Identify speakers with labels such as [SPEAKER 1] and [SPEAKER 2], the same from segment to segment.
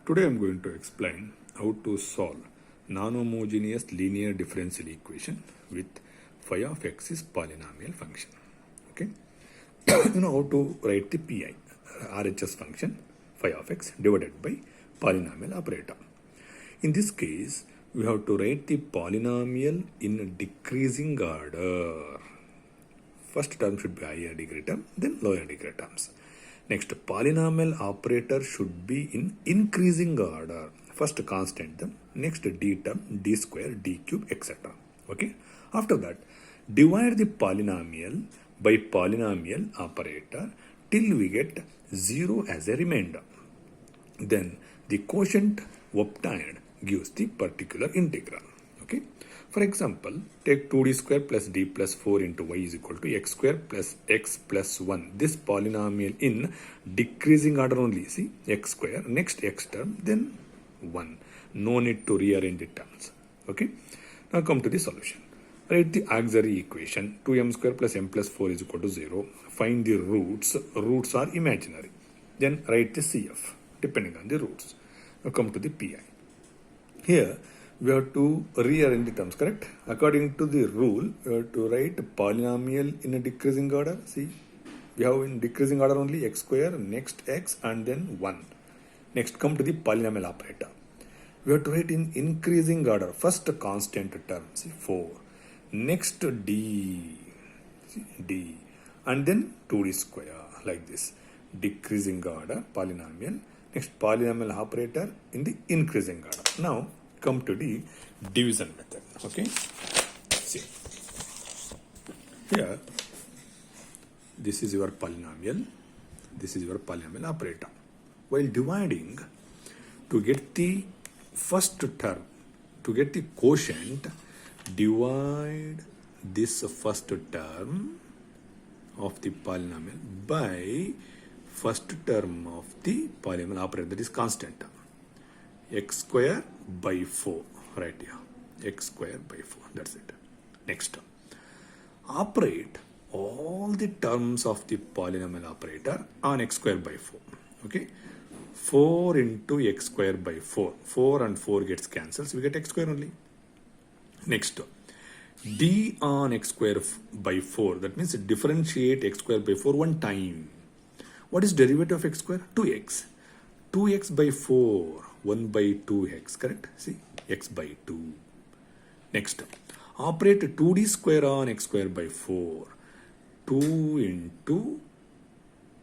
[SPEAKER 1] Today I am going to explain how to solve non-homogeneous linear differential equation with phi of x is polynomial function. Okay, you know how to write the PI, RHS function phi of x divided by polynomial operator. In this case, we have to write the polynomial in decreasing order. First term should be higher degree term, then lower degree terms. Next, polynomial operator should be in increasing order. First constant term, next d term, d square, d cube, etc. Okay. After that, divide the polynomial by polynomial operator till we get 0 as a remainder. Then the quotient obtained gives the particular integral. Okay. For example, take 2d square plus d plus 4 into y is equal to x square plus x plus 1. This polynomial in decreasing order only. See, x square, next x term, then 1. No need to rearrange the terms. Okay. Now come to the solution. Write the auxiliary equation. 2m square plus m plus 4 is equal to 0. Find the roots. Roots are imaginary. Then write the CF depending on the roots. Now come to the PI. Here, we have to rearrange the terms, correct? According to the rule, we have to write polynomial in a decreasing order. See, we have in decreasing order only x square, next x, and then 1. Next, come to the polynomial operator. We have to write in increasing order. First constant term, see, 4. Next, d, see, d, and then 2d square, like this. Decreasing order, polynomial. Next, polynomial operator in the increasing order. Now, come to the division method. Okay, see here, this is your polynomial, this is your polynomial operator. While dividing, to get the first term, to get the quotient, divide this first term of the polynomial by first term of the polynomial operator, that is constant term, x square by 4, right here, x square by 4, that's it. Next, operate all the terms of the polynomial operator on x square by 4, okay. 4 into x square by 4, 4 and 4 gets cancelled, so we get x square only. Next, d on x square by 4, that means differentiate x square by 4 one time. What is derivative of x square? 2x. 2x by 4, 1 by 2x, correct? See, x by 2. Next, operate 2d square on x square by 4. 2 into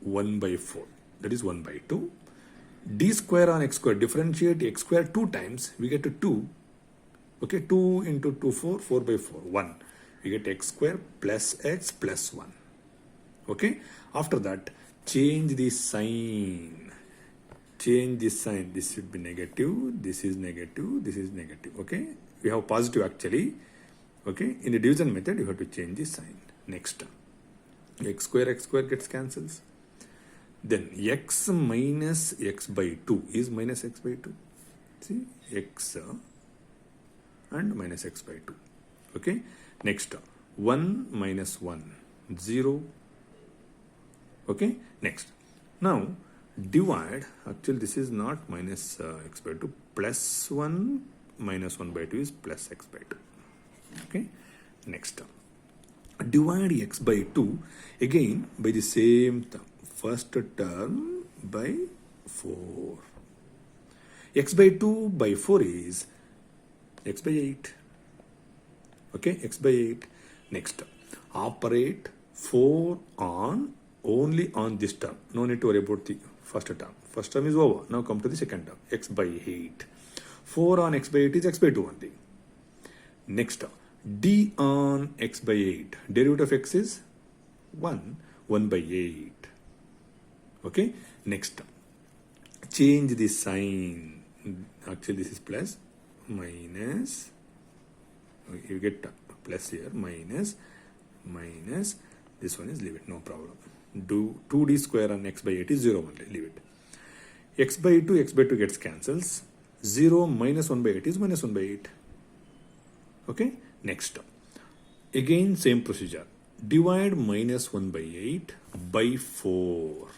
[SPEAKER 1] 1 by 4, that is 1 by 2. D square on x square, differentiate x square 2 times, we get to 2. Okay, 2 into 2, 4, 4 by 4, 1. We get x square plus x plus 1. Okay, after that, change the sign. Change this sign. This should be negative. This is negative. This is negative. Okay. We have positive actually. Okay. In the division method, you have to change the sign. Next, x square gets cancels. Then x minus x by 2 is minus x by 2. See, x and minus x by 2. Okay. Next, 1 minus 1, 0. Okay. Next, now divide, actually this is not minus x by 2, plus 1 minus 1 by 2 is plus x by 2. Okay. Next, divide x by 2 again by the same term, first term by 4. X by 2 by 4 is x by 8. Okay, x by 8. Next, operate 4 on only on this term. No need to worry about the first term. First term is over. Now come to the second term, x by 8. 4 on x by 8 is x by 2 only. Next, d on x by 8. Derivative of x is 1. 1 by 8. Okay. Next, change the sign. Actually, this is plus, minus. You get plus here, minus, minus. This one is leave it, no problem. Do 2d square on x by 8 is 0 only, leave it. X by 2 gets cancels. 0 minus 1 by 8 is minus 1 by 8. Okay. Next, again same procedure. Divide minus 1 by 8 by 4.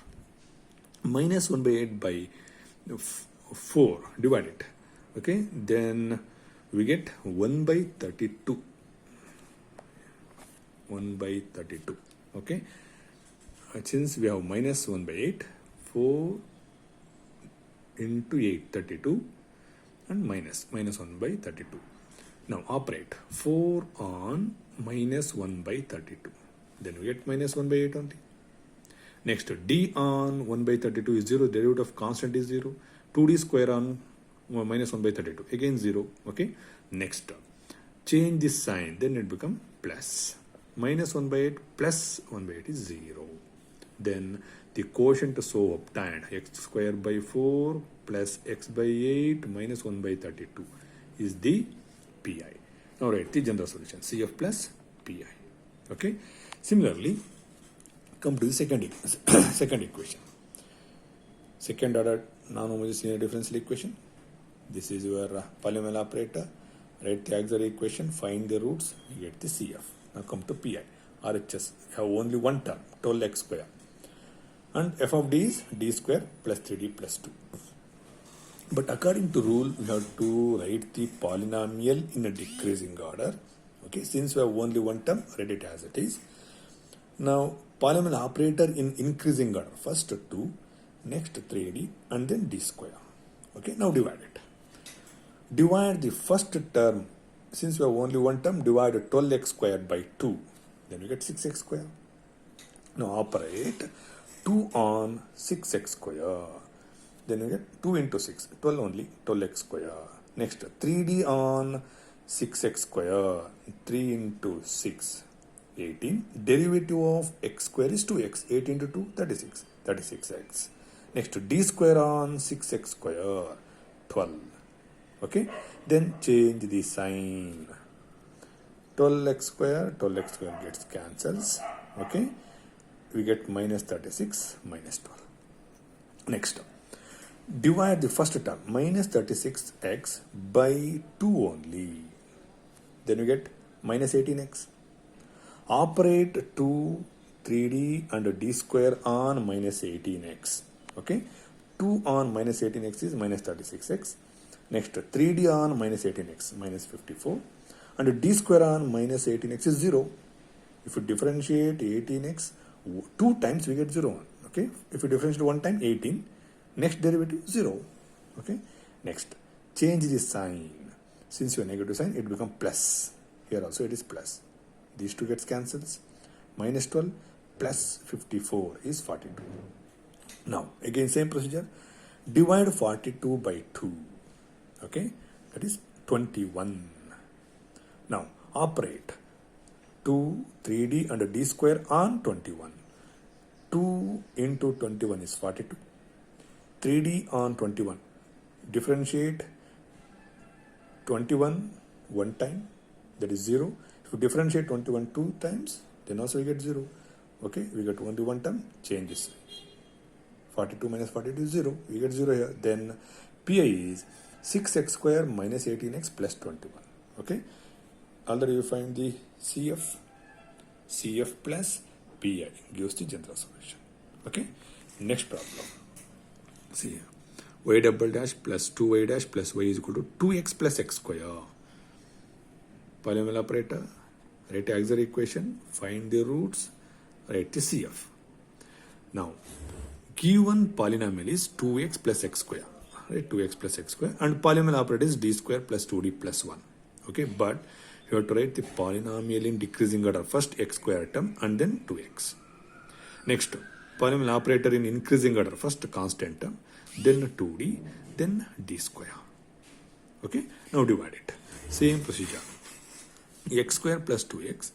[SPEAKER 1] Minus 1 by 8 by 4, divide it. Okay, then we get 1 by 32. 1 by 32. Okay, since we have minus 1 by 8, 4 into 8, 32, and minus 1 by 32. Now operate 4 on minus 1 by 32. Then we get minus 1 by 8 only. Next, d on 1 by 32 is 0. Derivative of constant is 0. 2d square on minus 1 by 32. Again 0. Okay. Next, change this sign. Then it become plus. Minus 1 by 8 plus 1 by 8 is 0. Then the quotient so obtained, x square by 4 plus x by 8 minus 1 by 32 is the pi. Now write the general solution, CF plus pi. Okay. Similarly, come to the second equation. Second order non-homogeneous linear differential equation. This is your polynomial operator. Write the auxiliary equation, find the roots, you get the CF. Now come to pi. RHS have only one term, 12x square. And f of d is d square plus 3d plus 2. But according to rule, we have to write the polynomial in a decreasing order. Okay, since we have only one term, write it as it is. Now, polynomial operator in increasing order. First 2, next 3d, and then d square. Okay, now divide it. Divide the first term. Since we have only one term, divide 12x squared by 2. Then we get 6x square. Now operate 2 on 6x square. Then we get 2 into 6, 12 only, 12x square. Next, 3d on 6x square, 3 into 6, 18. Derivative of x square is 2x, 8 into 2, 36, 36x. Next, d square on 6x square, 12. Okay, then change the sign. 12x square gets cancels. Okay, we get minus 36 minus 12. Next, divide the first term, minus 36x by 2 only. Then we get minus 18x. Operate 2, 3d and d square on minus 18x. Okay, 2 on minus 18x is minus 36x. Next, 3d on minus 18x, minus 54. And d square on minus 18x is 0. If you differentiate 18x 2 times, we get 0. Okay, if you differentiate 1 time, 18. Next derivative 0. Okay, next change the sign. Since you have negative sign, it becomes plus. Here also it is plus. These two gets cancels. Minus 12 plus 54 is 42. Now again same procedure. Divide 42 by 2. Okay, that is 21. Now operate 2, 3d and d square on 21. 2 into 21 is 42. 3d on 21. Differentiate 21 1 time, that is 0. If you differentiate 21 2 times, then also we get 0. Okay, we get only one term, change this. 42 minus 42 is 0. We get 0 here. Then pi is 6x square minus 18x plus 21. Okay, already you find the CF. CF plus pi gives the general solution. Okay, next problem. See, y double dash plus 2y dash plus y is equal to 2x plus x square. Polynomial operator, write the auxiliary equation, find the roots, write the CF. Now, given polynomial is 2x plus x square, right? 2x plus x square, and polynomial operator is d square plus 2d plus 1. Okay, but you have to write the polynomial in decreasing order. First x square term and then 2x. Next, polynomial operator in increasing order. First constant term, then 2d, then d square. Okay, now divide it. Same procedure. X square plus 2x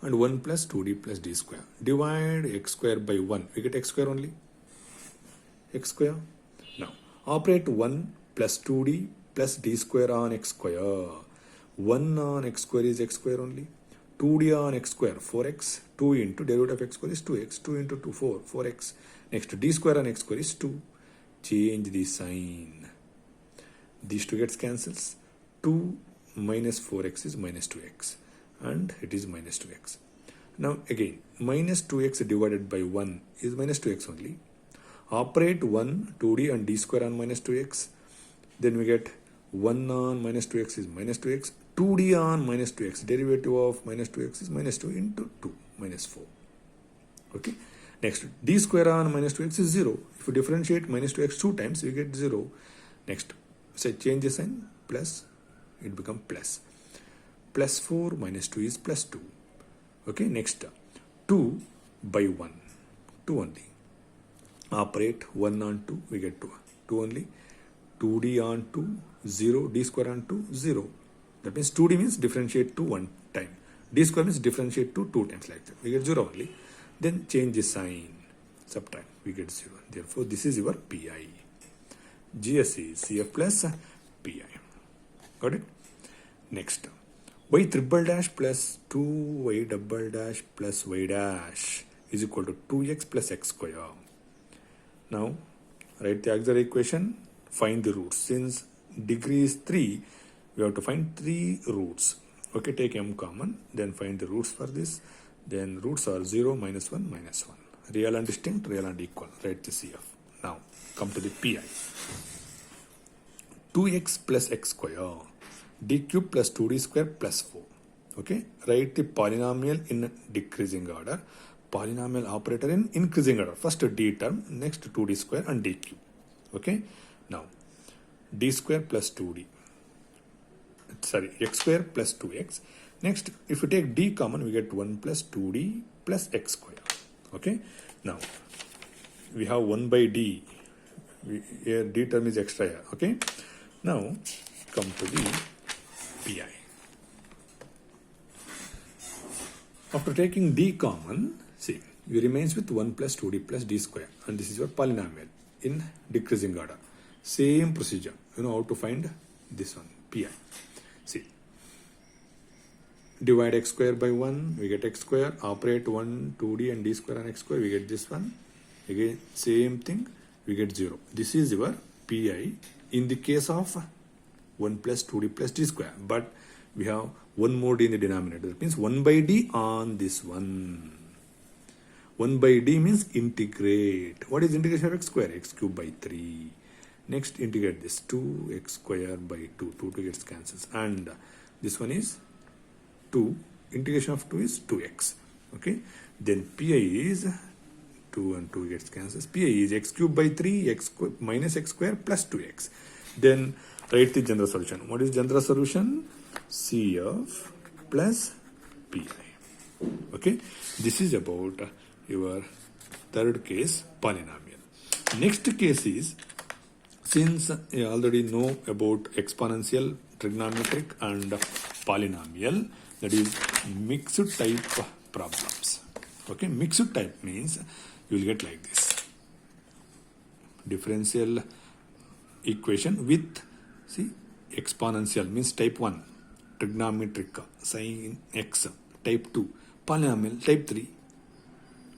[SPEAKER 1] and 1 plus 2d plus d square. Divide x square by 1. We get x square only. X square. Now, operate 1 plus 2d plus d square on x square. 1 on x square is x square only. 2d on x square, 4x. 2 into derivative of x square is 2x. 2 into 2, 4, 4x. Next, d square on x square is 2. Change the sign. These two gets cancels. 2 minus 4x is minus 2x. And it is minus 2x. Now again, minus 2x divided by 1 is minus 2x only. Operate 1, 2d and d square on minus 2x. Then we get 1 on minus 2x is minus 2x. 2d on minus 2x. Derivative of minus 2x is minus 2 into 2, minus 4. Okay. Next, d square on minus 2x is 0. If you differentiate minus 2x 2 times, you get 0. Next, say change the sign, plus, it becomes plus. Plus 4 minus 2 is plus 2. Okay, next, 2 by 1. 2 only. Operate 1 on 2, we get 2. 2 only. 2d on 2, 0. D square on 2, 0. That means 2d means differentiate 2 one time. D square means differentiate 2 times like that. We get 0 only. Then change the sign, subtract, we get 0. Therefore, this is your PI. GS is CF plus PI. Got it? Next, y triple dash plus 2y double dash plus y dash is equal to 2x plus x square. Now, write the auxiliary equation, find the roots. Since degree is 3, we have to find 3 roots. Okay, take m common, then find the roots for this. Then roots are 0, minus 1, minus 1. Real and distinct, real and equal. Write the CF. Now, come to the PI. 2x plus x square, d cube plus 2d square plus 4. Okay, write the polynomial in decreasing order. Polynomial operator in increasing order. First d term, next 2d square and d cube. Okay, now d square plus 2d. Sorry, x square plus 2x. Next, if we take d common, we get 1 plus 2d plus x square. Okay. Now, we have 1 by d. Here d term is extra here. Okay. Now, come to the PI. After taking d common, see, you remains with 1 plus 2d plus d square. And this is your polynomial in decreasing order. Same procedure. You know how to find this one, PI. See. Divide x square by 1, we get x square. Operate 1, 2d and d square on x square, we get this one. Again, same thing, we get 0. This is your PI in the case of 1 plus 2d plus d square. But we have one more d in the denominator. That means 1 by d on this one. 1 by d means integrate. What is integration of x square? X cube by 3. Next, integrate this 2x square by 2. 2 gets cancels. And this one is 2, integration of 2 is 2x. Okay, then PI is 2 and 2 gets cancels. PI is x cube by 3, x minus x square plus 2x. Then write the general solution. What is general solution? CF plus PI. Okay, this is about your third case polynomial. Next case is, since you already know about exponential, trigonometric and polynomial, that is mixed type problems. Okay, mixed type means you will get like this. Differential equation with, see, exponential means type 1, trigonometric, sin x, type 2, polynomial, type 3.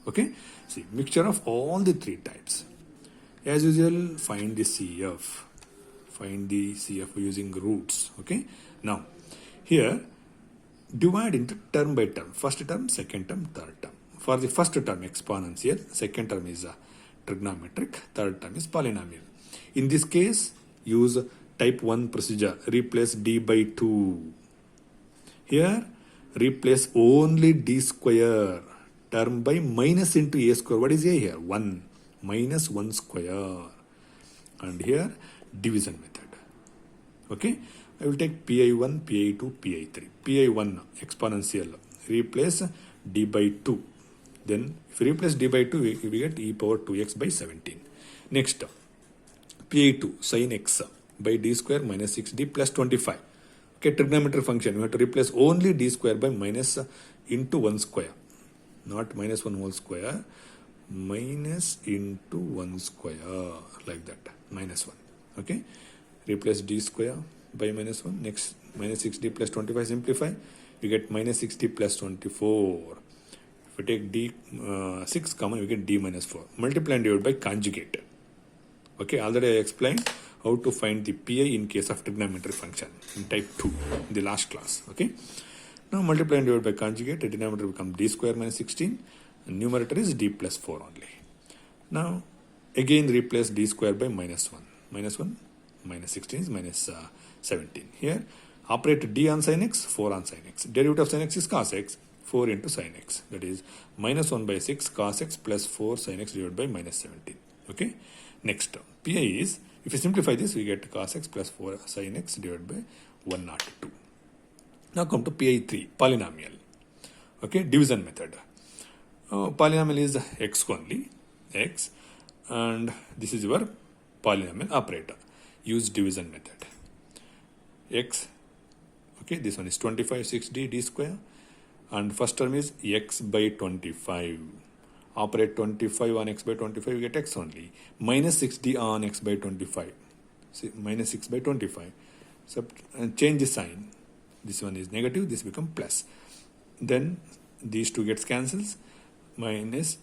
[SPEAKER 1] Okay, see, mixture of all the 3 types. As usual, find the CF. Find the CF using roots. Okay, now here, divide into term by term. First term, second term, third term. For the first term, exponential. Second term is trigonometric. Third term is polynomial. In this case, use type 1 procedure. Replace d by 2. Here, replace only d square. Term by minus into a square. What is a here? 1. Minus 1 square. And here, division method. Okay. I will take PI1, PI2, PI3. PI1 exponential. Replace d by 2. Then if you replace d by 2, we get e power 2x by 17. Next, PI2 sin x by d square minus 6d plus 25. Okay, trigonometric function. We have to replace only d square by minus into 1 square. Not minus 1 whole square. Minus into 1 square. Like that. Minus 1. Okay. Replace d square by minus 1. Next, minus 6d plus 25, simplify. You get minus 6d plus 24. If we take d 6 common, we get d minus 4. Multiply and divide by conjugate. Okay, already I explained how to find the PI in case of trigonometric function in type 2 in the last class. Okay. Now multiply and divide by conjugate. The denominator becomes d square minus 16. And numerator is d plus 4 only. Now again replace d square by minus 1. Minus 1. minus 16 is minus 17. Here, operate d on sin x, 4 on sin x. Derivative of sin x is cos x, 4 into sin x. That is minus 1 by 6 cos x plus 4 sin x divided by minus 17. Okay. Next term, pi is, if you simplify this, we get cos x plus 4 sin x divided by 102. Now come to pi3, polynomial. Okay, division method. Polynomial is x only, x, and this is your polynomial operator. Use division method. X, okay, this one is 25, 6d, d square, and first term is x by 25. Operate 25 on x by 25, you get x only. Minus 6d on x by 25. See, minus 6 by 25. And change the sign. This one is negative, this becomes plus. Then these two gets cancels. Minus,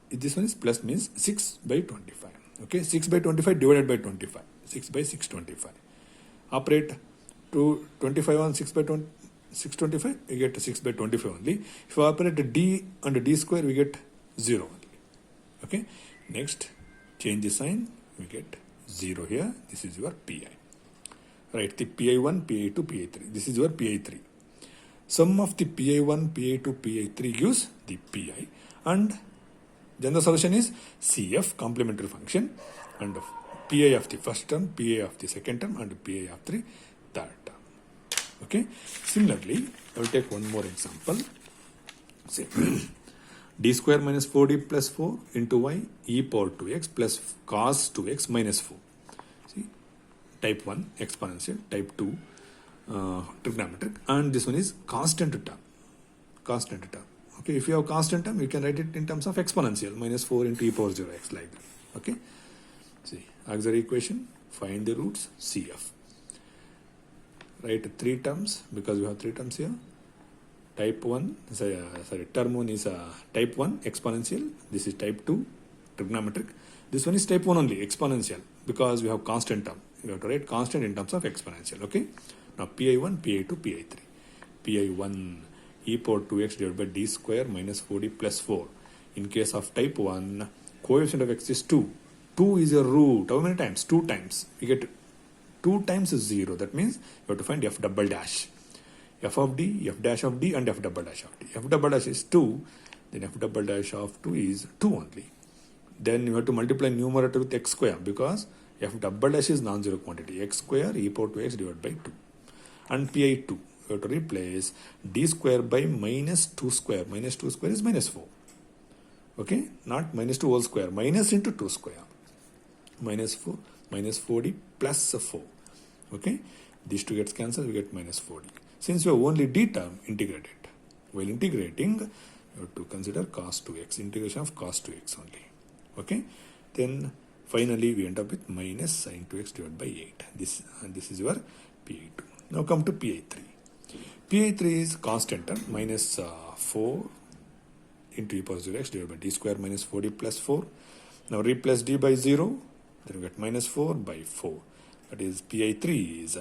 [SPEAKER 1] this one is plus, means 6 by 25. Okay, 6 by 25 divided by 25. 6 by 625. Operate to 25 on 6 by 625, we get 6 by 25 only. If you operate d under d square, we get 0 only. Okay, next change the sign, we get 0 here. This is your pi. Right, the pi1, pi2, pi3. This is your pi3. Sum of the pi1, pi2, pi3 gives the pi, and then the solution is CF, complementary function, and pi of the first term, pi of the second term, and pi of the third term. Okay. Similarly, I will take one more example. Say d square minus 4d plus 4 into y e power 2x plus cos 2x minus 4. See, type 1 exponential, type 2 trigonometric, and this one is constant term. Constant term. Okay, if you have constant term, you can write it in terms of exponential, minus 4 into e power 0x, like that. Okay. See, auxiliary equation, find the roots, CF. Write 3 terms, because we have 3 terms here. Type 1, term 1 is type 1 exponential. This is type 2 trigonometric. This one is type 1 only, exponential, because we have constant term. You have to write constant in terms of exponential. Okay. Now pi1, pi2, pi3. pi1 e power 2x divided by d square minus 4d plus 4. In case of type 1, coefficient of x is 2. 2 is a root. How many times? 2 times. We get 2 times 0. That means you have to find f double dash. F of d, f dash of d, and f double dash of d. F double dash is 2. Then f double dash of 2 is 2 only. Then you have to multiply numerator with x square, because f double dash is non-zero quantity. X square e power 2x divided by 2. And pi2, you have to replace d square by minus 2 square. Minus 2 square is minus 4. Okay, not minus 2 whole square. Minus into 2 square. Minus 4, minus 4d plus 4. Okay, these two gets cancelled, we get minus 4d. Since we have only d term, integrate it. While integrating, you have to consider cos 2x, integration of cos 2x only. Okay, then finally we end up with minus sin 2x divided by 8. This is your pi2. Now come to pi3. pi3 is constant term, minus 4 into e power 0x divided by d square minus 4d plus 4. Now replace d by 0, then we get minus 4 by 4. That is pi3 is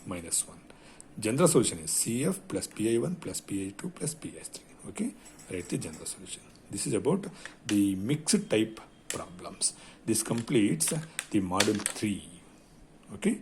[SPEAKER 1] minus 1. General solution is CF plus pi1 plus pi2 plus pi3. Okay, write the general solution. This is about the mixed type problems. This completes the module 3. Okay.